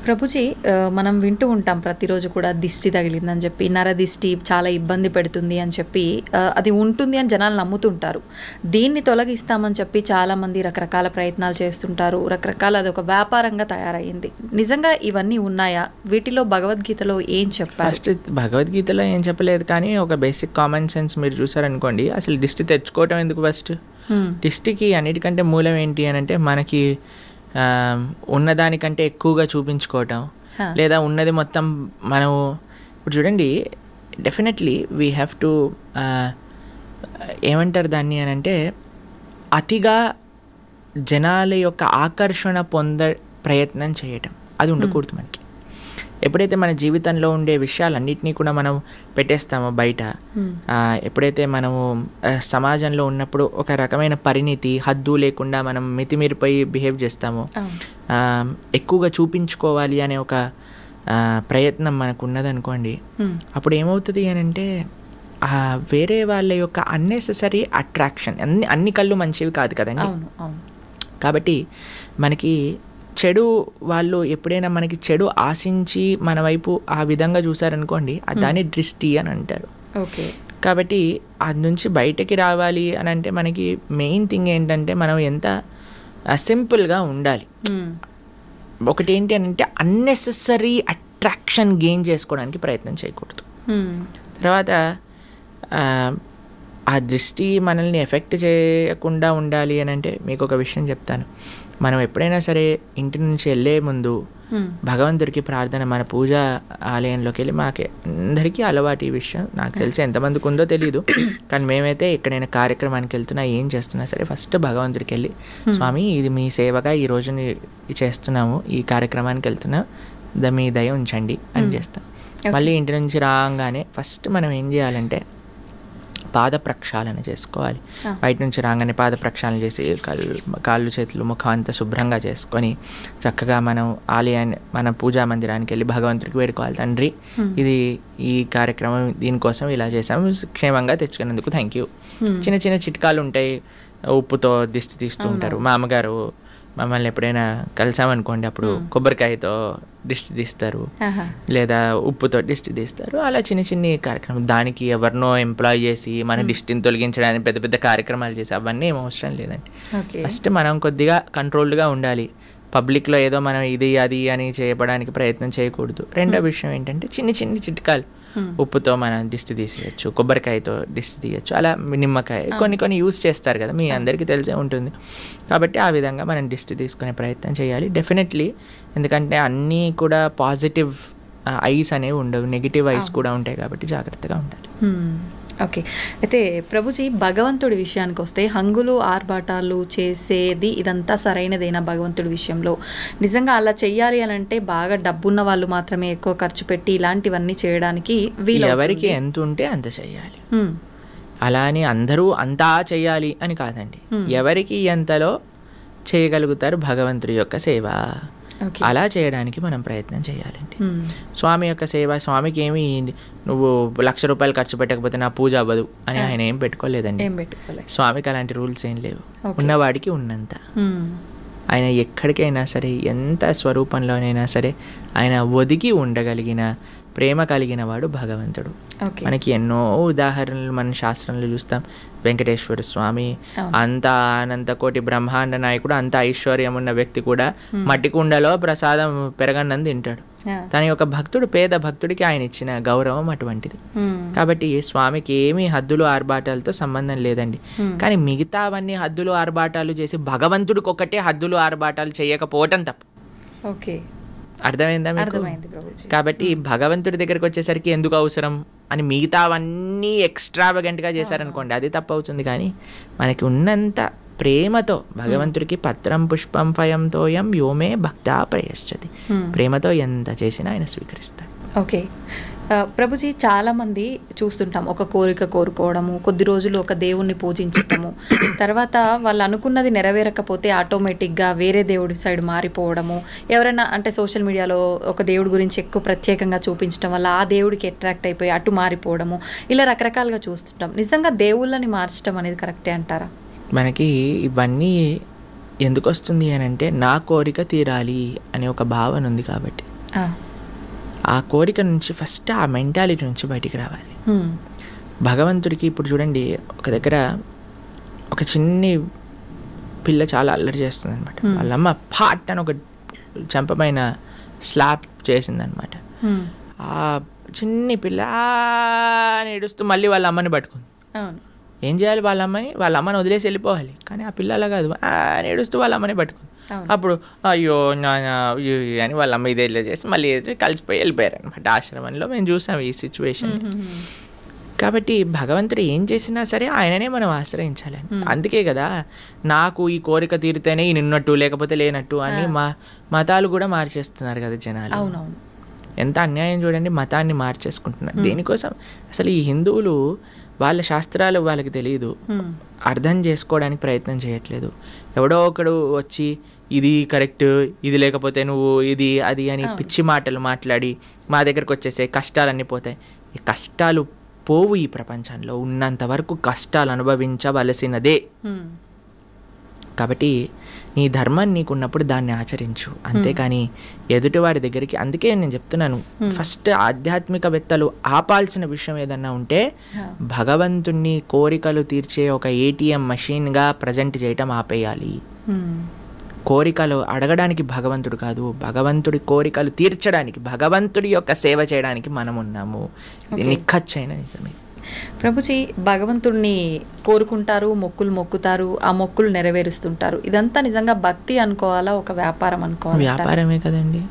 ప్రభుజీ, మనం వింటూ ఉంటాం ప్రతిరోజు కూడా దిష్టి తగిలిందని చెప్పి, నరదిష్టి చాలా ఇబ్బంది పెడుతుంది అని చెప్పి, అది ఉంటుంది అని జనాలు నమ్ముతుంటారు. దీన్ని తొలగిస్తామని చెప్పి చాలామంది రకరకాల ప్రయత్నాలు చేస్తుంటారు. రకరకాల అదొక వ్యాపారంగా తయారయ్యింది. నిజంగా ఇవన్నీ ఉన్నాయా? వీటిలో భగవద్గీతలో ఏం చెప్పారు? ఫస్ట్ భగవద్గీతలో ఏం చెప్పలేదు, కానీ ఒక బేసిక్ కామన్ సెన్స్ మీరు చూసారనుకోండి, అసలు దిష్టి తెచ్చుకోవటం ఎందుకు? ఫస్ట్ దిష్టికి అన్నిటికంటే మూలం ఏంటి అని అంటే, మనకి ఉన్నదానికంటే ఎక్కువగా చూపించుకోవటం, లేదా ఉన్నది మొత్తం మనము ఇప్పుడు చూడండి, డెఫినెట్లీ వీ హ్యావ్ టు ఏమంటారు దాన్ని అని అంటే, అతిగా జనాల యొక్క ఆకర్షణ ప్రయత్నం చేయటం అది ఉండకూడదు మనకి. ఎప్పుడైతే మన జీవితంలో ఉండే విషయాలన్నింటినీ కూడా మనం పెట్టేస్తామో బయట, ఎప్పుడైతే మనము సమాజంలో ఉన్నప్పుడు ఒక రకమైన పరిణితి, హద్దు లేకుండా మనం మితిమీరిపోయి బిహేవ్ చేస్తామో, ఎక్కువగా చూపించుకోవాలి అనే ఒక ప్రయత్నం మనకు ఉన్నదనుకోండి, అప్పుడు ఏమవుతుంది అని అంటే, వేరే వాళ్ళ యొక్క అన్నెసెసరీ అట్రాక్షన్, అన్ని కళ్ళు మంచివి కాదు కదండి. కాబట్టి మనకి చెడు వాళ్ళు ఎప్పుడైనా మనకి చెడు ఆశించి మన వైపు ఆ విధంగా చూసారనుకోండి, దాన్ని దృష్టి అని అంటారు. ఓకే. కాబట్టి అది నుంచి బయటకి రావాలి అని అంటే మనకి మెయిన్ థింగ్ ఏంటంటే, మనం ఎంత సింపుల్గా ఉండాలి. ఒకటి ఏంటి అని అంటే, అన్నెసెసరీ అట్రాక్షన్ గెయిన్ చేసుకోవడానికి ప్రయత్నం చేయకూడదు. తర్వాత ఆ దృష్టి మనల్ని ఎఫెక్ట్ చేయకుండా ఉండాలి అని అంటే, మీకు ఒక విషయం చెప్తాను. మనం ఎప్పుడైనా సరే ఇంటి నుంచి వెళ్ళే ముందు భగవంతుడికి ప్రార్థన, మన పూజా ఆలయంలోకి వెళ్ళి, మాకే అందరికీ అలవాటు ఈ విషయం, నాకు తెలిసి ఎంతమందికి ఉందో తెలియదు, కానీ మేమైతే ఎక్కడైనా కార్యక్రమానికి వెళ్తున్నా, ఏం చేస్తున్నా సరే ఫస్ట్ భగవంతుడికి వెళ్ళి, స్వామి ఇది మీ సేవగా ఈ రోజు చేస్తున్నాము, ఈ కార్యక్రమానికి వెళ్తున్నా, మీ దయ ఉంచండి అని చేస్తాం. మళ్ళీ ఇంటి నుంచి రాగానే ఫస్ట్ మనం ఏం చేయాలంటే పాద ప్రక్షాళన చేసుకోవాలి. బయట నుంచి రాగానే పాద ప్రక్షాళన చేసి కాళ్ళు చేతులు ముఖం అంతా శుభ్రంగా చేసుకొని చక్కగా మనం ఆలయాన్ని, మన పూజా మందిరానికి వెళ్ళి భగవంతుడికి వేడుకోవాలి, తండ్రి ఇది ఈ కార్యక్రమం దీనికోసం ఇలా చేసాము, క్షేమంగా తెచ్చుకున్నందుకు థ్యాంక్ యూ. చిన్న చిన్న చిట్కాలు ఉంటాయి. ఉప్పుతో దిష్టి తీస్తూ ఉంటారు. మా అమ్మగారు మమ్మల్ని ఎప్పుడైనా కలిసామనుకోండి, అప్పుడు కొబ్బరికాయతో దిష్టి తీస్తారు, లేదా ఉప్పుతో దిష్టి తీస్తారు. అలా చిన్న చిన్న కార్యక్రమం, దానికి ఎవరినో ఎంప్లాయ్ చేసి మన దిష్టిని తొలగించడానికి పెద్ద పెద్ద కార్యక్రమాలు చేసి అవన్నీ ఏం అవసరం లేదండి. ఫస్ట్ మనం కొద్దిగా కంట్రోల్డ్గా ఉండాలి. పబ్లిక్లో ఏదో మనం ఇది అది అని చేయడానికి ప్రయత్నం చేయకూడదు. రెండో విషయం ఏంటంటే, చిన్న చిన్న చిట్కాలు, ఉప్పుతో మనం దిష్టి తీసేయచ్చు, కొబ్బరికాయతో దిష్టి తీయచ్చు, అలా నిమ్మకాయ కొన్ని యూజ్ చేస్తారు కదా, మీ అందరికీ తెలిసే ఉంటుంది. కాబట్టి ఆ విధంగా మనం దిష్టి తీసుకునే ప్రయత్నం చేయాలి డెఫినెట్లీ. ఎందుకంటే అన్నీ కూడా పాజిటివ్ ఐస్ అనేవి ఉండవు, నెగిటివ్ ఐస్ కూడా ఉంటాయి, కాబట్టి జాగ్రత్తగా ఉండాలి. ఓకే. అయితే ప్రభుజీ, భగవంతుడి విషయానికి వస్తే, హంగులు ఆర్భాటాలు చేసేది ఇదంతా సరైనదేనా భగవంతుడి విషయంలో? నిజంగా అలా చెయ్యాలి అని అంటే బాగా డబ్బున్న వాళ్ళు మాత్రమే ఎక్కువ ఖర్చు పెట్టి ఇలాంటివన్నీ చేయడానికి వీలు? ఎవరికి ఎంత ఉంటే అంత చెయ్యాలి, అలా అని అందరూ అంతా చెయ్యాలి అని కాదండి. ఎవరికి ఎంతలో చేయగలుగుతారు భగవంతుడి యొక్క సేవ, అలా చేయడానికి మనం ప్రయత్నం చేయాలండి. స్వామి యొక్క సేవ, స్వామికి ఏమి నువ్వు 1,00,000 రూపాయలు ఖర్చు పెట్టకపోతే నా పూజ అవ్వదు అని ఆయన ఏం పెట్టుకోలేదండి. స్వామికి అలాంటి రూల్స్ ఏం లేవు. ఉన్నవాడికి ఉన్నంత. ఆయన ఎక్కడికైనా సరే, ఎంత స్వరూపంలోనైనా సరే ఆయన ఒదిగి ఉండగలిగిన ప్రేమ కలిగిన వాడు భగవంతుడు. మనకి ఎన్నో ఉదాహరణలు మన శాస్త్రంలో చూస్తాం. వెంకటేశ్వర స్వామి అంత అనంత కోటి బ్రహ్మాండ నాయకుడు, అంత ఐశ్వర్యం ఉన్న వ్యక్తి కూడా మట్టి కుండలో ప్రసాదం పెరగన్నం తింటాడు. తన యొక్క భక్తుడు, పేద భక్తుడికి ఆయన ఇచ్చిన గౌరవం అటువంటిది. కాబట్టి స్వామికి ఏమీ హద్దులు ఆర్భాటాలతో సంబంధం లేదండి. కానీ మిగతావన్నీ హద్దులు ఆర్భాటాలు చేసి భగవంతుడికి ఒకటే హద్దులు ఆర్భాటాలు చేయకపోవటం తప్పు. ఓకే, అర్థమైందా మీకు? కాబట్టి భగవంతుడి దగ్గరికి వచ్చేసరికి ఎందుకు అవసరం అని మిగతావన్నీ ఎక్స్ట్రావగెంట్గా చేశారనుకోండి, అది తప్పు అవుతుంది. కానీ మనకి ఉన్నంత ప్రేమతో భగవంతుడికి పత్రం పుష్పం ఫయం తోయం యోమే భక్తా ప్రయశ్చతి, ప్రేమతో ఎంత చేసినా ఆయన స్వీకరిస్తాడు. ఓకే ప్రభుజీ, చాలామంది చూస్తుంటాం, ఒక కోరిక కోరుకోవడము, కొద్ది రోజులు ఒక దేవుణ్ణి పూజించటము, తర్వాత వాళ్ళు అనుకున్నది నెరవేరకపోతే ఆటోమేటిక్గా వేరే దేవుడి సైడ్ మారిపోవడము, ఎవరైనా అంటే సోషల్ మీడియాలో ఒక దేవుడి గురించి ఎక్కువ ప్రత్యేకంగా చూపించడం వల్ల ఆ దేవుడికి అట్రాక్ట్ అయిపోయి అటు మారిపోవడము, ఇలా రకరకాలుగా చూస్తుంటాం. నిజంగా దేవుళ్ళని మార్చడం అనేది కరెక్టే అంటారా? మనకి ఇవన్నీ ఎందుకు వస్తుంది అని అంటే, నా కోరిక తీరాలి అనే ఒక భావన ఉంది కాబట్టి. ఆ కోరిక నుంచి ఫస్ట్ ఆ మెంటాలిటీ నుంచి బయటికి రావాలి. భగవంతుడికి ఇప్పుడు చూడండి, ఒక దగ్గర ఒక చిన్ని పిల్ల చాలా అల్లరి చేస్తుంది అనమాట. వాళ్ళమ్మ పాట్ అని ఒక చెంపమైన స్లాప్ చేసిందనమాట. ఆ చిన్ని పిల్ల అని ఏడుస్తూ మళ్ళీ వాళ్ళ అమ్మని పట్టుకుంది. ఏం చేయాలి? వాళ్ళ అమ్మని వదిలేసి వెళ్ళిపోవాలి. కానీ ఆ పిల్ల అలా కాదు, అని ఏడుస్తూ వాళ్ళ అమ్మని పట్టుకుంది. అప్పుడు అయ్యో అని వాళ్ళ అమ్మ ఇదే చేసి మళ్ళీ కలిసిపోయి వెళ్ళిపోయారు అనమాట. ఆశ్రమంలో మేము చూసాం ఈ సిచ్యువేషన్. కాబట్టి భగవంతుడు ఏం చేసినా సరే ఆయననే మనం ఆశ్రయించాలి. అందుకే కదా నాకు ఈ కోరిక తీరితేనే ఈ నిన్నట్టు లేకపోతే లేనట్టు అని మతాలు కూడా మార్చేస్తున్నారు కదా జనాలు. ఎంత అన్యాయం చూడండి, మతాన్ని మార్చేసుకుంటున్నారు. దేనికోసం? అసలు ఈ హిందువులు వాళ్ళ శాస్త్రాలు వాళ్ళకి తెలియదు, అర్థం చేసుకోవడానికి ప్రయత్నం చేయట్లేదు. ఎవడో ఒకడు వచ్చి ఇది కరెక్ట్, ఇది లేకపోతే నువ్వు ఇది అది అని పిచ్చి మాటలు మాట్లాడి మా దగ్గరకు వచ్చేసే కష్టాలన్నీ పోతాయి. ఈ కష్టాలు పోవు. ఈ ప్రపంచంలో ఉన్నంత వరకు కష్టాలు అనుభవించవలసినదే. కాబట్టి నీ ధర్మం నీకున్నప్పుడు దాన్ని ఆచరించు, అంతేకాని ఎదుటివాడి దగ్గరికి. అందుకే నేను చెప్తున్నాను, ఫస్ట్ ఆధ్యాత్మికవేత్తలు ఆపాల్సిన విషయం ఏదన్నా ఉంటే భగవంతుణ్ణి కోరికలు తీర్చే ఒక ATM మషిన్గా ప్రజెంట్ చేయటం ఆపేయాలి. కోరికలు అడగడానికి భగవంతుడు కాదు, భగవంతుడి కోరికలు తీర్చడానికి, భగవంతుడి యొక్క సేవ చేయడానికి మనం ఉన్నాము. ఇది నిఖచ్చైన నిజమే. ప్రభుజీ, భగవంతుడిని కోరుకుంటారు, మొక్కులు మొక్కుతారు, ఆ మొక్కులు నెరవేరుస్తుంటారు. ఇదంతా నిజంగా భక్తి అనుకోవాలా, ఒక వ్యాపారం అనుకోవాలా? వ్యాపారమే కదండి.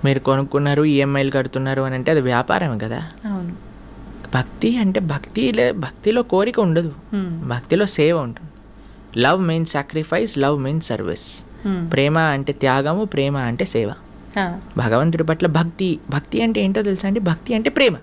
మీరు కొనుక్కున్నారు, EMIలు కడుతున్నారు అని అంటే అది వ్యాపారమే కదా. అవును. భక్తి అంటే భక్తిలో కోరిక ఉండదు, భక్తిలో సేవ ఉంటుంది. Love means sacrifice, love means service. ప్రేమ అంటే త్యాగము, ప్రేమ అంటే సేవ. భగవంతుడి పట్ల భక్తి అంటే ఏంటో తెలుసా అండి? భక్తి అంటే ప్రేమ.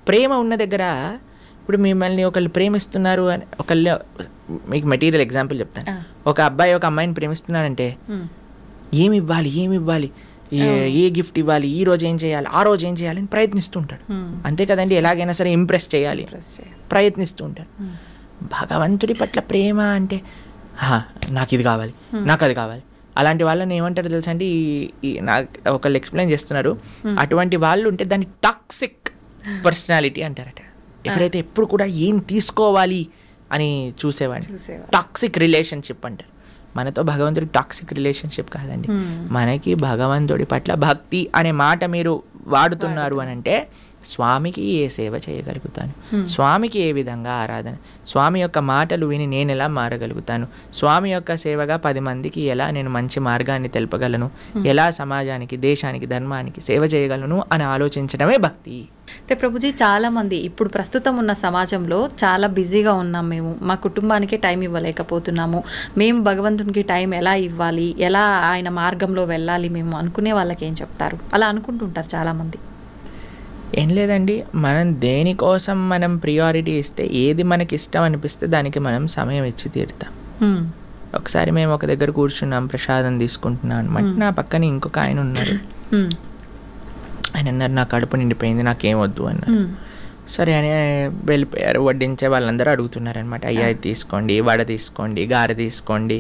ప్రేమ ఉన్న దగ్గర, ఇప్పుడు మిమ్మల్ని ఒకళ్ళు ప్రేమిస్తున్నారు అని, ఒకళ్ళు, మీకు మెటీరియల్ ఎగ్జాంపుల్ చెప్తాను. ఒక అబ్బాయి ఒక అమ్మాయిని ప్రేమిస్తున్నాడంటే ఏమి ఇవ్వాలి, ఏ గిఫ్ట్ ఇవ్వాలి, ఈ రోజు ఏం చేయాలి, ఆ రోజు ఏం చేయాలి అని ప్రయత్నిస్తూ ఉంటాడు. అంతే కదండి. ఎలాగైనా సరే ఇంప్రెస్ చేయాలి ప్రయత్నిస్తూ ఉంటాడు. భగవంతుడి పట్ల ప్రేమ అంటే నాకు ఇది కావాలి, నాకు అది కావాలి. అలాంటి వాళ్ళని ఏమంటారు తెలుసా అండి? నాకు ఒకళ్ళు ఎక్స్ప్లెయిన్ చేస్తున్నారు, అటువంటి వాళ్ళు ఉంటే దాన్ని టాక్సిక్ పర్సనాలిటీ అంటారట. ఎవరైతే ఎప్పుడు కూడా ఏం తీసుకోవాలి అని చూసేవాడిని టాక్సిక్ రిలేషన్షిప్ అంటారు. మనతో భగవంతుడికి టాక్సిక్ రిలేషన్షిప్ కాదండి. మనకి భగవంతుడి పట్ల భక్తి అనే మాట మీరు వాడుతున్నారు అని అంటే స్వామికి ఏ సేవ చేయగలుగుతాను, స్వామికి ఏ విధంగా ఆరాధన, స్వామి యొక్క మాటలు విని నేను ఎలా మారగలుగుతాను, స్వామి యొక్క సేవగా 10 మందికి ఎలా నేను మంచి మార్గాన్ని తెలపగలను, ఎలా సమాజానికి, దేశానికి, ధర్మానికి సేవ చేయగలను అని ఆలోచించడమే భక్తి. అయితే ప్రభుజీ, చాలామంది ఇప్పుడు ప్రస్తుతం ఉన్న సమాజంలో చాలా బిజీగా ఉన్నాం. మేము మా కుటుంబానికి టైం ఇవ్వలేకపోతున్నాము, మేము భగవంతునికి టైం ఎలా ఇవ్వాలి, ఎలా ఆయన మార్గంలో వెళ్ళాలి మేము అనుకునే వాళ్ళకి ఏం చెప్తారు? అలా అనుకుంటుంటారు చాలామంది. ఏం లేదండి, మనం దేనికోసం మనం ప్రియారిటీ ఇస్తే, ఏది మనకి ఇష్టం అనిపిస్తే దానికి మనం సమయం ఇచ్చి తీరుతాం. ఒకసారి మేము ఒక దగ్గర కూర్చున్నాం, ప్రసాదం తీసుకుంటున్నాం అనమాట. నా పక్కన ఇంకొక ఆయన ఉన్నారు. ఆయన అన్నారు, నా కడుపు నిండిపోయింది, నాకేం వద్దు అన్నారు. సరే అని వెళ్ళిపోయారు. వడ్డించే వాళ్ళందరూ అడుగుతున్నారు అనమాట, అయ్యా ఇది తీసుకోండి, వడ తీసుకోండి, గారె తీసుకోండి,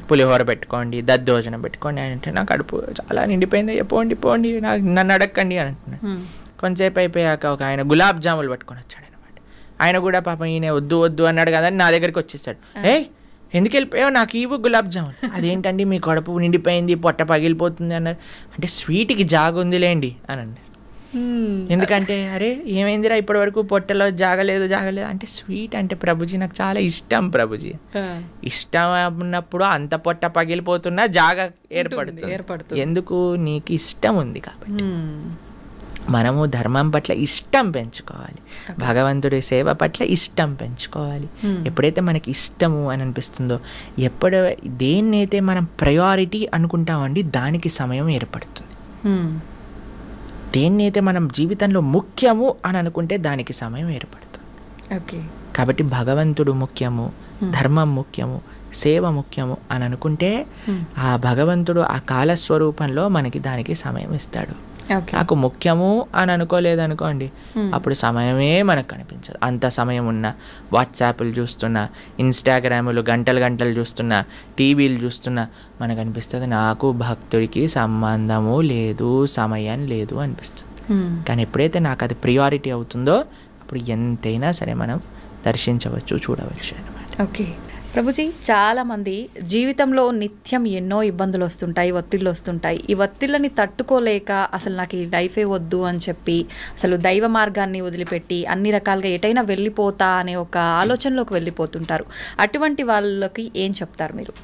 పులిహోర పెట్టుకోండి, దద్దోజనం పెట్టుకోండి అని అంటే, నా కడుపు చాలా నిండిపోయింది, అయ్యా పోండి నన్ను అడగండి అని అంటున్నాడు. కొంతసేపు అయిపోయాక ఒక ఆయన గులాబ్ జాములు పట్టుకొని వచ్చాడు అనమాట. ఆయన కూడా పాపం ఈయన వద్దు అన్నాడు కదా అని నా దగ్గరికి వచ్చేసాడు. ఎందుకు వెళ్ళిపోయావు, నాకు ఇవ్వు గులాబ్ జాములు. అదేంటండి మీ కడుపు నిండిపోయింది, పొట్ట పగిలిపోతుంది అన్నారు. అంటే స్వీట్కి జాగుందిలేండి అని అన్నారు. ఎందుకంటే అరే ఏమైందిరా ఇప్పటి వరకు పొట్టలో జాగలేదు అంటే స్వీట్ అంటే ప్రభుజీ నాకు చాలా ఇష్టం ప్రభుజీ. ఇష్టం ఉన్నప్పుడు అంత పొట్ట పగిలిపోతున్నా జాగ ఏర్పడుతుంది. ఎందుకు? నీకు ఇష్టం ఉంది కాబట్టి. మనము ధర్మం పట్ల ఇష్టం పెంచుకోవాలి, భగవంతుడి సేవ పట్ల ఇష్టం పెంచుకోవాలి. ఎప్పుడైతే మనకి ఇష్టము అని అనిపిస్తుందో, దేన్నైతే మనం ప్రయారిటీ అనుకుంటామండి దానికి సమయం ఏర్పడుతుంది. దేన్నైతే మనం జీవితంలో ముఖ్యము అని అనుకుంటే దానికి సమయం ఏర్పడుతుంది. కాబట్టి భగవంతుడు ముఖ్యము, ధర్మం ముఖ్యము, సేవ ముఖ్యము అని అనుకుంటే ఆ భగవంతుడు ఆ కాలస్వరూపంలో మనకి దానికి సమయం ఇస్తాడు. ఓకే. నాకు ముఖ్యము అని అనుకోలేదు అనుకోండి, అప్పుడు సమయమే మనకు కనిపించదు. అంత సమయం ఉన్నా వాట్సాప్లు చూస్తున్నా, ఇన్స్టాగ్రాములు గంటలు గంటలు చూస్తున్నా, టీవీలు చూస్తున్నా మనకు అనిపిస్తుంది నాకు భక్తుడికి సంబంధము లేదు, సమయం లేదు అనిపిస్తుంది. కానీ ఎప్పుడైతే నాకు అది ప్రియారిటీ అవుతుందో అప్పుడు ఎంతైనా సరే మనం దర్శించవచ్చు, చూడవచ్చు అన్నమాట. ఓకే ప్రభుజీ, చాలామంది జీవితంలో నిత్యం ఎన్నో ఇబ్బందులు వస్తుంటాయి, ఒత్తిళ్ళు వస్తుంటాయి. ఈ ఒత్తిళ్ళని తట్టుకోలేక అసలు నాకు ఈ లైఫే వద్దు అని చెప్పి అసలు దైవ మార్గాన్ని వదిలిపెట్టి అన్ని రకాలుగా ఎటైనా వెళ్ళిపోతా అనే ఒక ఆలోచనలోకి వెళ్ళిపోతుంటారు. అటువంటి వాళ్ళకి ఏం చెప్తారు మీరు?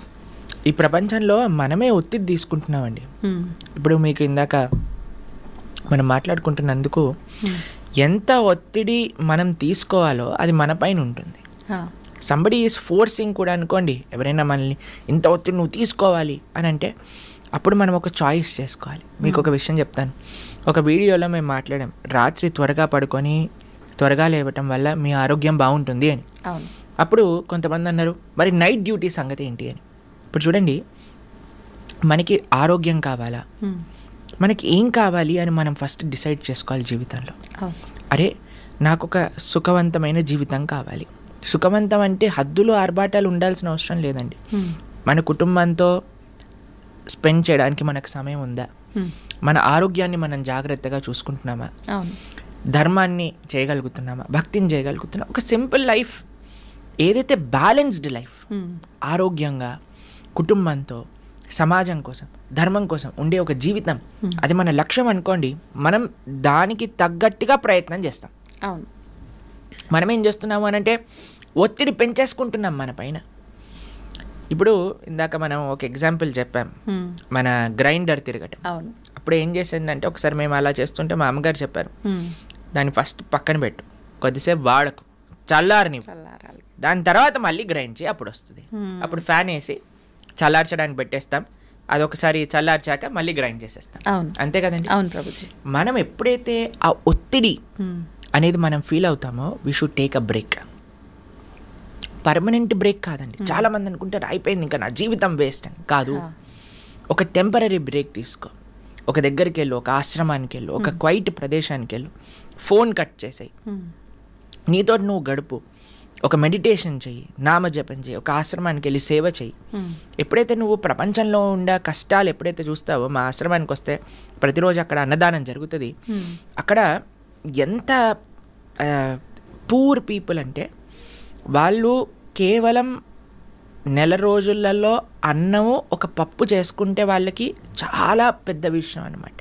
ఈ ప్రపంచంలో మనమే ఒత్తిడి తీసుకుంటున్నామండి. ఇప్పుడు మీకు ఇందాక మనం మాట్లాడుకుంటున్నందుకు ఎంత ఒత్తిడి మనం తీసుకోవాలో అది మన పైన ఉంటుంది. సంబడి ఈజ్ ఫోర్సింగ్ కూడా అనుకోండి, ఎవరైనా మనల్ని ఇంత ఒత్తిడి నువ్వు తీసుకోవాలి అని అంటే అప్పుడు మనం ఒక చాయిస్ చేసుకోవాలి. మీకు ఒక విషయం చెప్తాను. ఒక వీడియోలో మేము మాట్లాడాం, రాత్రి త్వరగా పడుకొని త్వరగా లేవటం వల్ల మీ ఆరోగ్యం బాగుంటుంది అని. అప్పుడు కొంతమంది అన్నారు, మరి నైట్ డ్యూటీ సంగతి ఏంటి అని. ఇప్పుడు చూడండి, మనకి ఆరోగ్యం కావాలా, మనకి ఏం కావాలి అని మనం ఫస్ట్ డిసైడ్ చేసుకోవాలి జీవితంలో. అరే నాకు ఒక సుఖవంతమైన జీవితం కావాలి. సుఖవంతం అంటే హద్దులు ఆర్భాటాలు ఉండాల్సిన అవసరం లేదండి. మన కుటుంబంతో స్పెండ్ చేయడానికి మనకు సమయం ఉందా, మన ఆరోగ్యాన్ని మనం జాగ్రత్తగా చూసుకుంటున్నామా, ధర్మాన్ని చేయగలుగుతున్నామా, భక్తిని చేయగలుగుతున్నామా, ఒక సింపుల్ లైఫ్, ఏదైతే బ్యాలెన్స్డ్ లైఫ్, ఆరోగ్యంగా కుటుంబంతో సమాజం కోసం ధర్మం కోసం ఉండే ఒక జీవితం, అది మన లక్ష్యం అనుకోండి. మనం దానికి తగ్గట్టుగా ప్రయత్నం చేస్తాం. అవును. మనం ఏం చేస్తున్నాము అని అంటే ఒత్తిడి పెంచేసుకుంటున్నాం మన పైన. ఇప్పుడు ఇందాక మనం ఒక ఎగ్జాంపుల్ చెప్పాం, మన గ్రైండర్ తిరగటం. అప్పుడు ఏం చేసిందంటే ఒకసారి మేము అలా చేస్తుంటే మా అమ్మగారు చెప్పారు, దాన్ని ఫస్ట్ పక్కన పెట్టు, కొద్దిసేపు వాడకు, చల్లారని, దాని తర్వాత మళ్ళీ గ్రైండ్ చేయి, అప్పుడు వస్తుంది. అప్పుడు ఫ్యాన్ వేసి చల్లార్చడానికి పెట్టేస్తాం, అది ఒకసారి చల్లార్చాక మళ్ళీ గ్రైండ్ చేసేస్తాం. అంతే కదండి. అవును ప్రభుజీ. మనం ఎప్పుడైతే ఆ ఒత్తిడి అనేది మనం ఫీల్ అవుతామో we should take a break. Permanent break కాదండి. చాలా మంది అనుకుంటారు అయిపోయింది ఇంకా నా జీవితం వేస్ట్ అని. కాదు, ఒక టెంపరీ బ్రేక్ తీసుకో. ఒక దగ్గరికి వెళ్ళు, ఒక ఆశ్రమానికి వెళ్ళు, ఒక క్వైట్ ప్రదేశానికి వెళ్ళు, ఫోన్ కట్ చేసేయి, నీతో నువ్వు గడుపు, ఒక మెడిటేషన్ చెయ్యి, నామజపం చెయ్యి, ఒక ఆశ్రమానికి వెళ్ళి సేవ చెయ్యి. ఎప్పుడైతే నువ్వు ప్రపంచంలో ఉండే కష్టాలు ఎప్పుడైతే చూస్తావో, మా ఆశ్రమానికి వస్తే ప్రతిరోజు అక్కడ అన్నదానం జరుగుతుంది. అక్కడ ఎంత పూర్ పీపుల్ అంటే వాళ్ళు కేవలం నెల రోజులలో అన్నము ఒక పప్పు చేసుకుంటే వాళ్ళకి చాలా పెద్ద విషయం అన్నమాట.